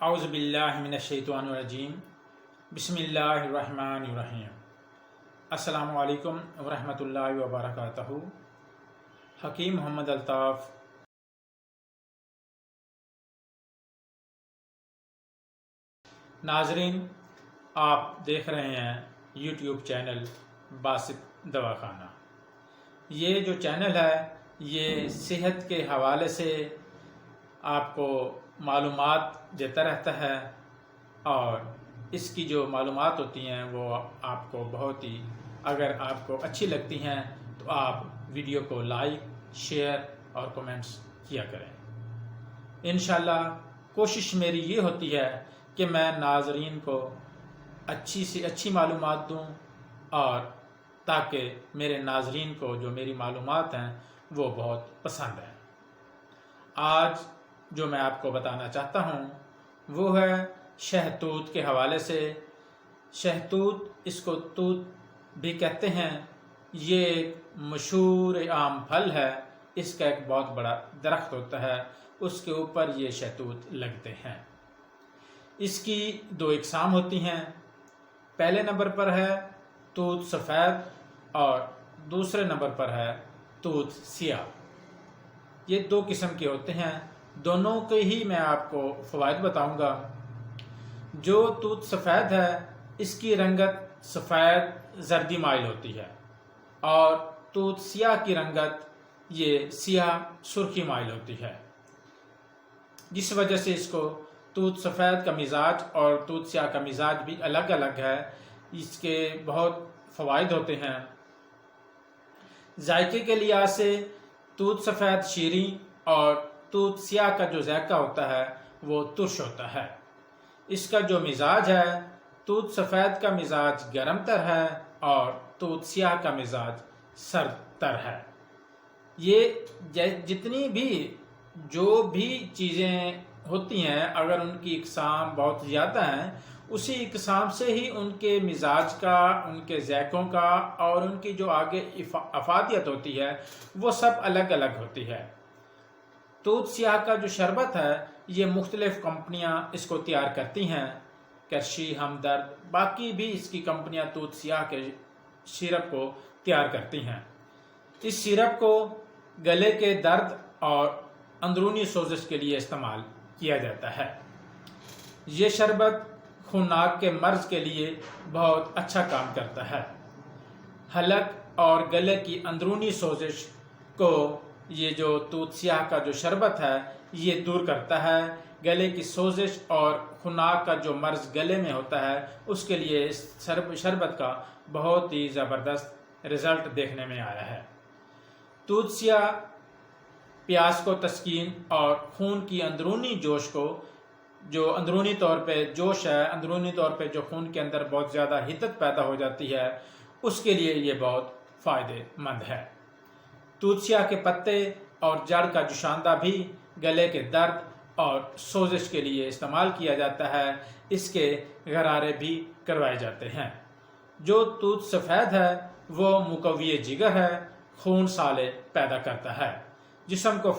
اعوذ باللہ من الشیطان الرجیم بسم اللہ الرحمن الرحیم۔ السلام علیکم ورحمۃ اللہ وبرکاتہ۔ حکیم محمد الطاف ناظرین، آپ دیکھ رہے ہیں یوٹیوب چینل باسط دواخانہ۔ یہ جو چینل ہے یہ صحت کے حوالے سے آپ کو معلومات دیتا رہتا ہے، اور اس کی جو معلومات ہوتی ہیں وہ آپ کو بہت ہی، اگر آپ کو اچھی لگتی ہیں تو آپ ویڈیو کو لائک، شیئر اور کمنٹس کیا کریں۔ انشاءاللہ کوشش میری یہ ہوتی ہے کہ میں ناظرین کو اچھی سے اچھی معلومات دوں، اور تاکہ میرے ناظرین کو جو میری معلومات ہیں وہ بہت پسند ہیں۔ آج جو میں آپ کو بتانا چاہتا ہوں وہ ہے شہتوت کے حوالے سے۔ شہتوت، اس کو توت بھی کہتے ہیں، یہ ایک مشہور عام پھل ہے۔ اس کا ایک بہت بڑا درخت ہوتا ہے، اس کے اوپر یہ شہتوت لگتے ہیں۔ اس کی دو اقسام ہوتی ہیں۔ پہلے نمبر پر ہے توت سفید اور دوسرے نمبر پر ہے توت سیاہ۔ یہ دو قسم کے ہوتے ہیں، دونوں کے ہی میں آپ کو فوائد بتاؤں گا۔ جو توت سفید ہے اس کی رنگت سفید زردی مائل ہوتی ہے، اور توت سیاہ کی رنگت یہ سیاہ سرخی مائل ہوتی ہے، جس وجہ سے اس کو توت سفید کا مزاج اور توت سیاہ کا مزاج بھی الگ الگ ہے۔ اس کے بہت فوائد ہوتے ہیں۔ ذائقے کے لحاظ سے توت سفید شیریں اور توت سیاہ کا جو ذائقہ ہوتا ہے وہ ترش ہوتا ہے۔ اس کا جو مزاج ہے، توت سفید کا مزاج گرم تر ہے اور توت سیاہ کا مزاج سرد تر ہے۔ یہ جتنی بھی جو بھی چیزیں ہوتی ہیں، اگر ان کی اقسام بہت زیادہ ہیں، اسی اقسام سے ہی ان کے مزاج کا، ان کے ذائقوں کا اور ان کی جو آگے افادیت ہوتی ہے وہ سب الگ الگ ہوتی ہے۔ توت سیاہ کا جو شربت ہے یہ مختلف کمپنیاں اس کو تیار کرتی ہیں، کرشی، ہمدرد، باقی بھی اس کی کمپنیاں توت سیاہ کے سیرپ کو تیار کرتی ہیں۔ اس سیرپ کو گلے کے درد اور اندرونی سوزش کے لیے استعمال کیا جاتا ہے۔ یہ شربت خوناب کے مرض کے لیے بہت اچھا کام کرتا ہے۔ حلق اور گلے کی اندرونی سوزش کو یہ جو توت سیاہ کا جو شربت ہے یہ دور کرتا ہے۔ گلے کی سوزش اور خناق کا جو مرض گلے میں ہوتا ہے اس کے لیے اس شربت کا بہت ہی زبردست رزلٹ دیکھنے میں آیا ہے۔ توت سیاہ پیاس کو تسکین اور خون کی اندرونی جوش کو، جو اندرونی طور پہ جوش ہے، اندرونی طور پہ جو خون کے اندر بہت زیادہ حدت پیدا ہو جاتی ہے، اس کے لیے یہ بہت فائدہ مند ہے۔ توت سیاہ کے پتے اور جڑ کا جوشاندہ بھی گلے کے درد اور سوزش کے لیے استعمال کیا جاتا ہے۔ اس کے غرارے بھی کروائے جاتے ہیں۔ جو توت سفید ہے وہ مقوی جگر ہے، خون سالے پیدا کرتا ہے، جسم کو